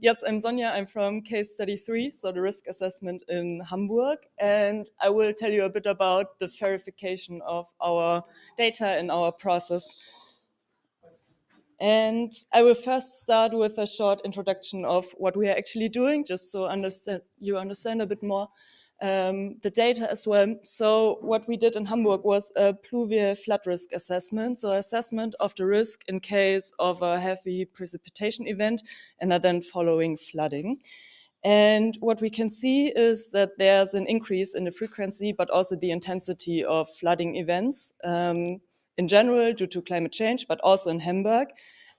Yes, I'm Sonja. I'm from Case Study 3, so the risk assessment in Hamburg. And I will tell you a bit about the FAIRification of our data and our process. And I will first start with a short introduction of what we are actually doing, just so you understand a bit more the data as well. So what we did in Hamburg was a pluvial flood risk assessment, so assessment of the risk in case of a heavy precipitation event and then following flooding. And what we can see is that there's an increase in the frequency, but also the intensity of flooding events in general due to climate change, but also in Hamburg.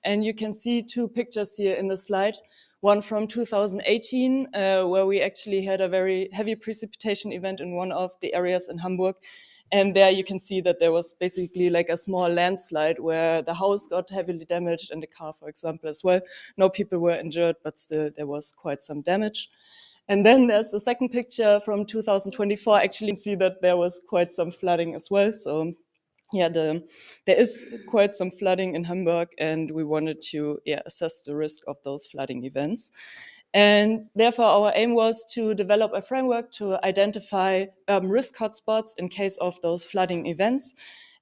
And you can see two pictures here in the slide. One from 2018, where we actually had a very heavy precipitation event in one of the areas in Hamburg. And there you can see that there was basically like a small landslide where the house got heavily damaged and the car, for example, as well. No people were injured, but still there was quite some damage. And then there's the second picture from 2024. Actually, you can see that there was quite some flooding as well. So yeah, there is quite some flooding in Hamburg, and we wanted to assess the risk of those flooding events. And therefore, our aim was to develop a framework to identify risk hotspots in case of those flooding events,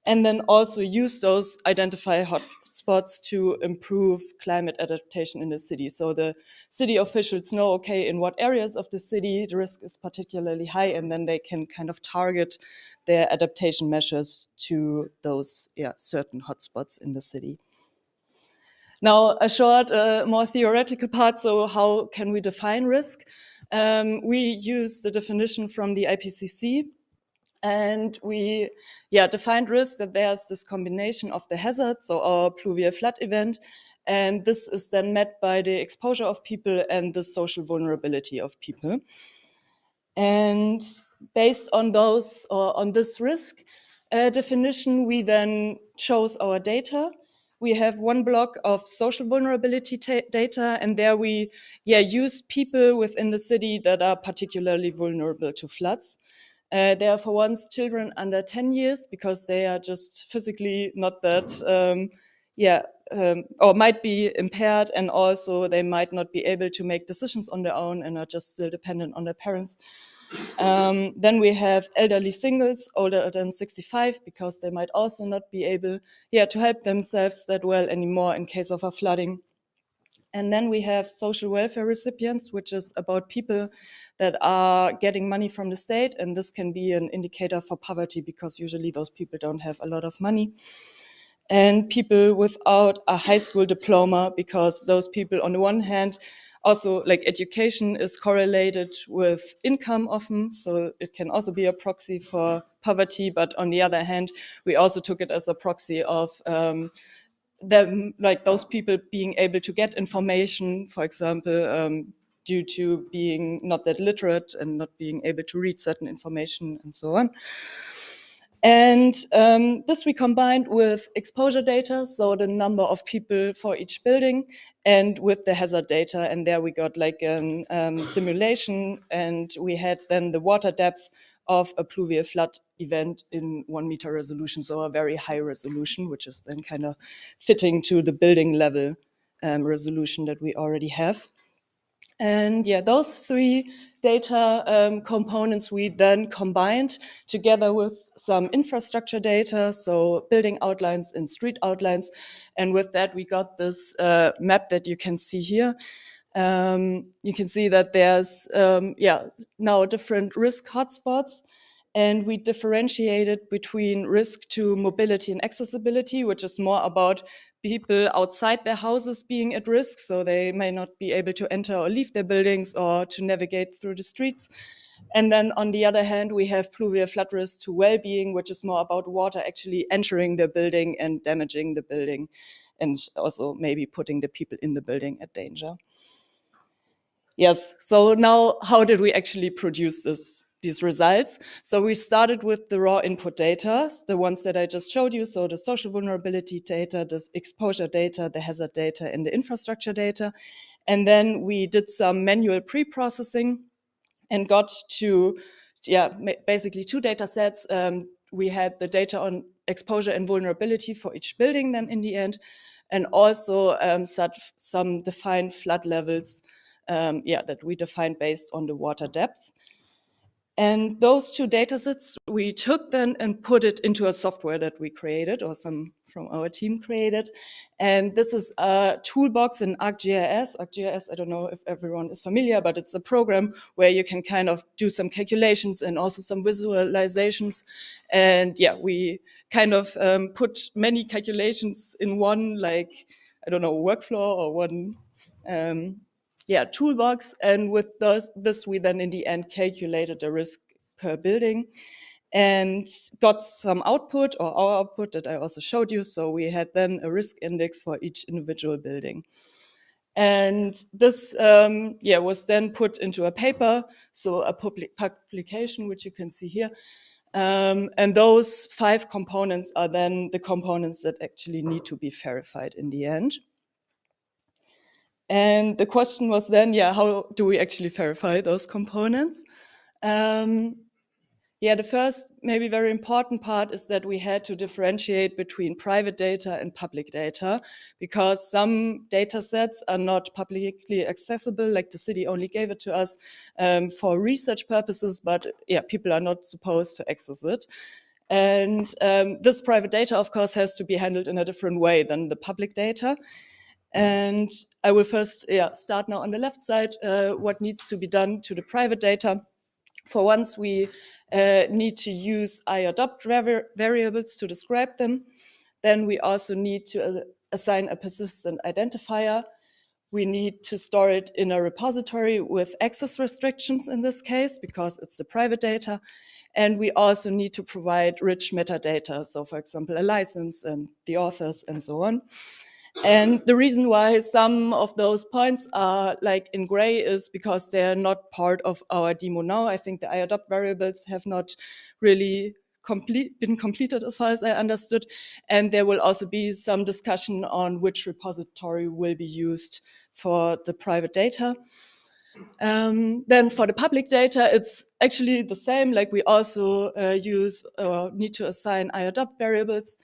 and then also use those identified hotspots to improve climate adaptation in the city. So the city officials know, okay, in what areas of the city the risk is particularly high, and then they can kind of target their adaptation measures to those certain hotspots in the city. Now, a short, more theoretical part. So how can we define risk? We use the definition from the IPCC. And we defined risk that there's this combination of the hazards, so our pluvial flood event, and this is then met by the exposure of people and the social vulnerability of people. And based on those, or on this risk definition, we then chose our data. We have one block of social vulnerability data, and there we use people within the city that are particularly vulnerable to floods. They are, for once, children under 10 years because they are just physically not that, or might be impaired, and also they might not be able to make decisions on their own and are just still dependent on their parents. Then we have elderly singles older than 65 because they might also not be able to help themselves that well anymore in case of a flooding. And then we have social welfare recipients, which is about people that are getting money from the state. And this can be an indicator for poverty because usually those people don't have a lot of money. And people without a high school diploma, because those people, on the one hand, also like education is correlated with income often. So it can also be a proxy for poverty. But on the other hand, we also took it as a proxy of them, like those people being able to get information, for example, due to being not that literate and not being able to read certain information and so on. And this we combined with exposure data, so the number of people for each building, and with the hazard data. And there we got like a simulation, and we had then the water depth of a pluvial flood event in 1 meter resolution, so a very high resolution, which is then kind of fitting to the building level resolution that we already have. And those three data components we then combined together with some infrastructure data, so building outlines and street outlines. And with that, we got this map that you can see here. You can see that there's now different risk hotspots. And we differentiated between risk to mobility and accessibility, which is more about people outside their houses being at risk, so they may not be able to enter or leave their buildings or to navigate through the streets. And then on the other hand, we have pluvial flood risk to well-being, which is more about water actually entering the building and damaging the building, and also maybe putting the people in the building at danger. Yes, so now how did we actually produce these results? So we started with the raw input data, the ones that I just showed you, so the social vulnerability data, the exposure data, the hazard data, and the infrastructure data. And then we did some manual pre-processing and got to basically two data sets. We had the data on exposure and vulnerability for each building then in the end, and also some defined flood levels that we defined based on the water depth. And those two datasets we took then and put it into a software that we created, or some from our team created. And this is a toolbox in ArcGIS. ArcGIS, I don't know if everyone is familiar, but it's a program where you can kind of do some calculations and also some visualizations. And yeah, we kind of put many calculations in one, like, I don't know, workflow or one toolbox. And with this, we then in the end calculated the risk per building and got some output, or our output that I also showed you. So we had then a risk index for each individual building. And this was then put into a paper, so a publication, which you can see here. And those 5 components are then the components that actually need to be FAIRified in the end. And the question was then, how do we actually FAIRify those components? The first, maybe very important part is that we had to differentiate between private data and public data, because some data sets are not publicly accessible, like the city only gave it to us for research purposes, but people are not supposed to access it. And this private data, of course, has to be handled in a different way than the public data. And I will first start now on the left side, what needs to be done to the private data. For once, we need to use FAIR2Adapt variables to describe them. Then we also need to assign a persistent identifier. We need to store it in a repository with access restrictions in this case, because it's the private data. And we also need to provide rich metadata. So for example, a license and the authors and so on. And the reason why some of those points are like in gray is because they're not part of our demo now. I think the FAIR2Adapt variables have not really been completed as far as I understood. And there will also be some discussion on which repository will be used for the private data. Then for the public data, it's actually the same. Like we also need to assign FAIR2Adapt variables.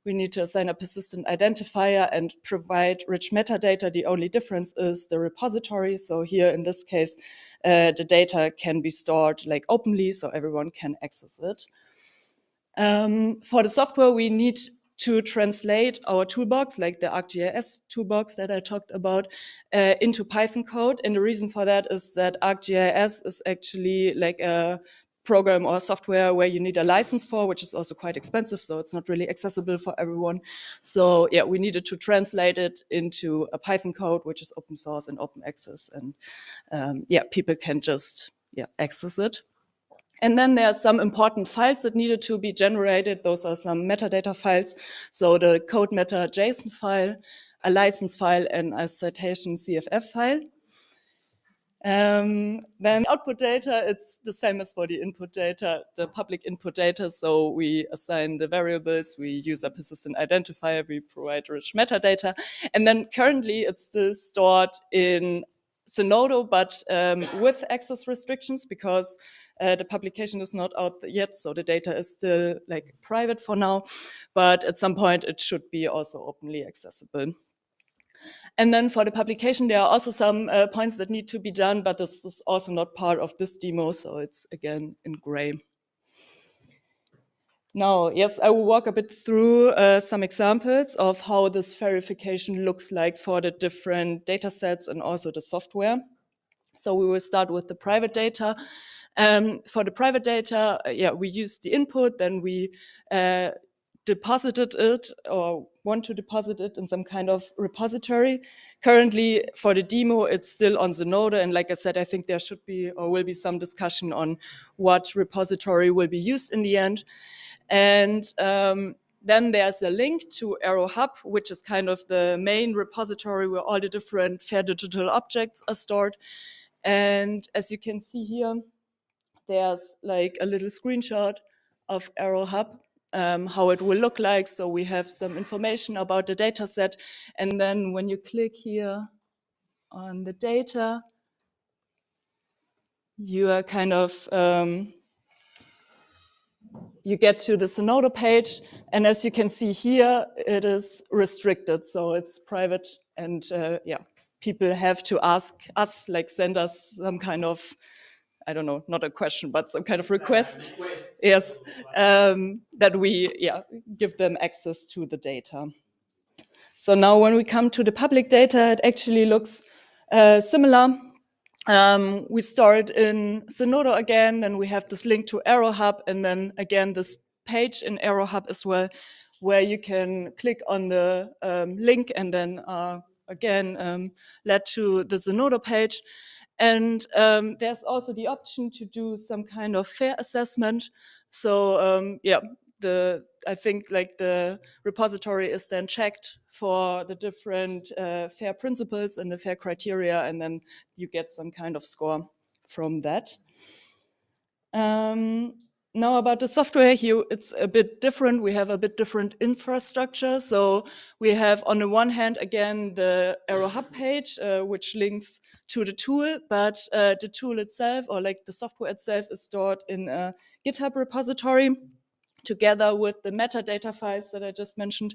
We need to assign a persistent identifier and provide rich metadata. The only difference is the repository. So here in this case, the data can be stored like openly, so everyone can access it. For the software, we need to translate our toolbox, like the ArcGIS toolbox that I talked about, into Python code. And the reason for that is that ArcGIS is actually like a program or software where you need a license for, which is also quite expensive, so it's not really accessible for everyone. So we needed to translate it into a Python code, which is open source and open access, and people can just access it. And then there are some important files that needed to be generated. Those are some metadata files. So the code meta JSON file, a license file, and a citation CFF file. Then output data, it's the same as for the input data, the public input data. So we assign the variables, we use a persistent identifier, we provide rich metadata. And then currently it's still stored in Zenodo, but with access restrictions, because the publication is not out yet. So the data is still like private for now, but at some point it should be also openly accessible. And then for the publication, there are also some points that need to be done, but this is also not part of this demo, so it's again in gray. Now, yes, I will walk a bit through some examples of how this FAIRification looks like for the different data sets and also the software. So we will start with the private data. For the private data, we use the input, then we deposited it or want to deposit it in some kind of repository. Currently, for the demo, it's still on Zenodo. And like I said, I think there should be or will be some discussion on what repository will be used in the end. And then there's a link to AeroHub, which is kind of the main repository where all the different FAIR digital objects are stored. And as you can see here, there's like a little screenshot of AeroHub, how it will look like. So we have some information about the data set. And then when you click here on the data, you are kind of, you get to the Zenodo page. And as you can see here, it is restricted. So it's private and people have to ask us, like send us some kind of, I don't know, not a question, but some kind of request. Yes, that we give them access to the data. So now when we come to the public data, it actually looks similar. We start in Zenodo again, then we have this link to AeroHub, and then again this page in AeroHub as well, where you can click on the link and then again led to the Zenodo page. And there's also the option to do some kind of FAIR assessment. So I think like the repository is then checked for the different FAIR principles and the FAIR criteria, and then you get some kind of score from that. Now about the software here, it's a bit different. We have a bit different infrastructure. So we have on the one hand, again, the AeroHub page, which links to the tool, but the tool itself, or like the software itself, is stored in a GitHub repository together with the metadata files that I just mentioned.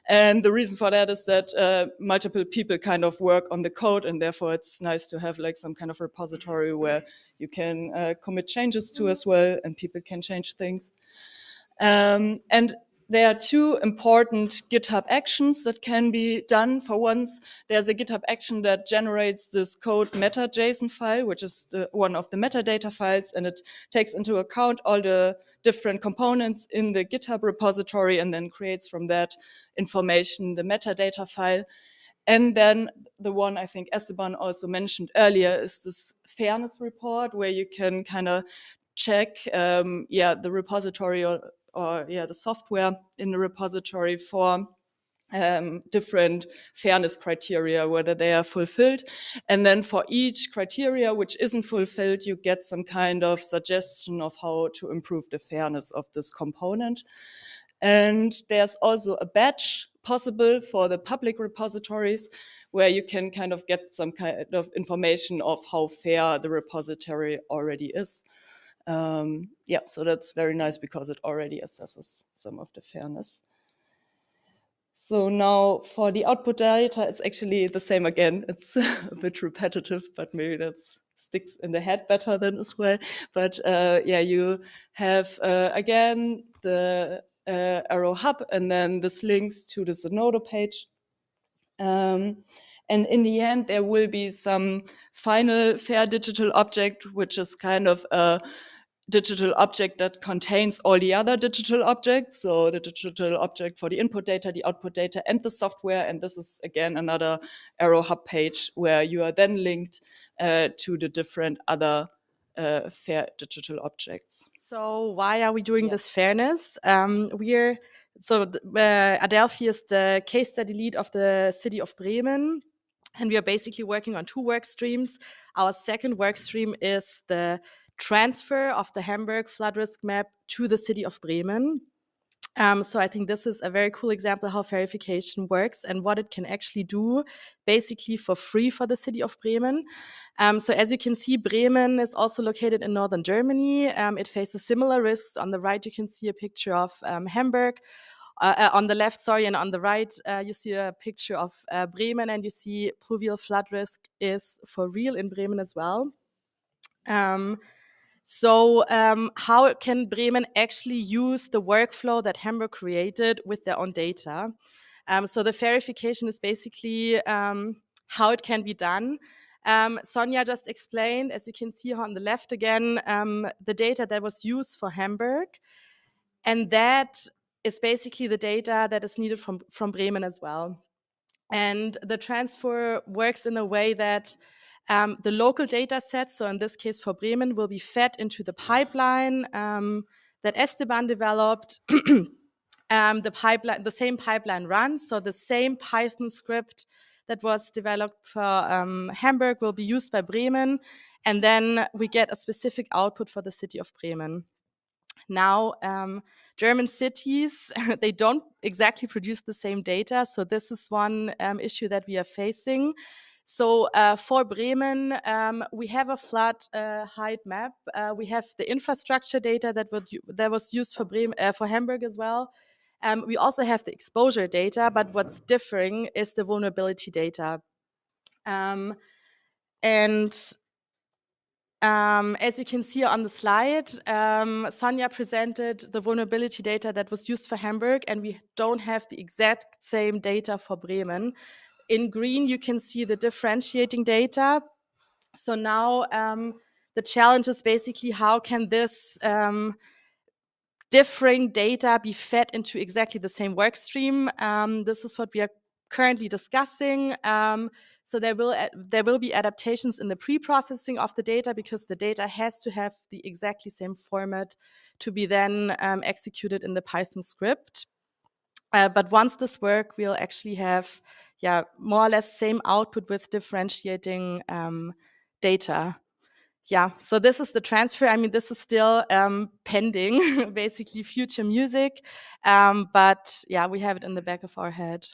And the reason for that is that multiple people kind of work on the code, and therefore it's nice to have like some kind of repository where you can commit changes to as well, and people can change things. And there are two important GitHub actions that can be done. For once, there's a GitHub action that generates this code meta.json file, which is one of the metadata files, and it takes into account all the different components in the GitHub repository and then creates from that information the metadata file. And then the one I think Esteban also mentioned earlier is this fairness report, where you can kind of check the repository or the software in the repository for different fairness criteria, whether they are fulfilled. And then for each criteria which isn't fulfilled, you get some kind of suggestion of how to improve the fairness of this component. And there's also a badge possible for the public repositories, where you can kind of get some kind of information of how fair the repository already is. So that's very nice because it already assesses some of the fairness. So now for the output data, it's actually the same again. It's a bit repetitive, but maybe that sticks in the head better than as well. But you have again the AeroHub, and then this links to the Zenodo page. And in the end, there will be some final FAIR digital object, which is kind of a digital object that contains all the other digital objects. So the digital object for the input data, the output data, and the software. And this is, again, another AeroHub page where you are then linked to the different other FAIR digital objects. So why are we doing this fairness? Adelphi is the case study lead of the city of Bremen, and we are basically working on two work streams. Our second work stream is the transfer of the Hamburg flood risk map to the city of Bremen. So I think this is a very cool example how FAIRification works and what it can actually do basically for free for the city of Bremen. So as you can see, Bremen is also located in northern Germany. It faces similar risks. On the right, you can see a picture of Hamburg. On the left, and on the right, you see a picture of Bremen, and you see pluvial flood risk is for real in Bremen as well. How can Bremen actually use the workflow that Hamburg created with their own data? So the FAIRification is basically how it can be done. Sonja just explained, as you can see on the left again, the data that was used for Hamburg. And that is basically the data that is needed from Bremen as well. And the transfer works in a way that the local data sets, so in this case for Bremen, will be fed into the pipeline that Esteban developed. The same pipeline runs, so the same Python script that was developed for Hamburg will be used by Bremen, and then we get a specific output for the city of Bremen. Now, German cities, they don't exactly produce the same data. So this is one issue that we are facing. So for Bremen, we have a flood height map. We have the infrastructure data that was used for Hamburg as well. We also have the exposure data, but what's differing is the vulnerability data. As you can see on the slide, Sonja presented the vulnerability data that was used for Hamburg, and we don't have the exact same data for Bremen. In green, you can see the differentiating data. So now the challenge is basically how can this differing data be fed into exactly the same work stream. This is what we are currently discussing. So there will be adaptations in the pre-processing of the data, because the data has to have the exactly same format to be then executed in the Python script. But once this work, we'll actually have, more or less same output with differentiating data. Yeah, so this is the transfer. I mean, this is still pending, basically future music. But yeah, we have it in the back of our head.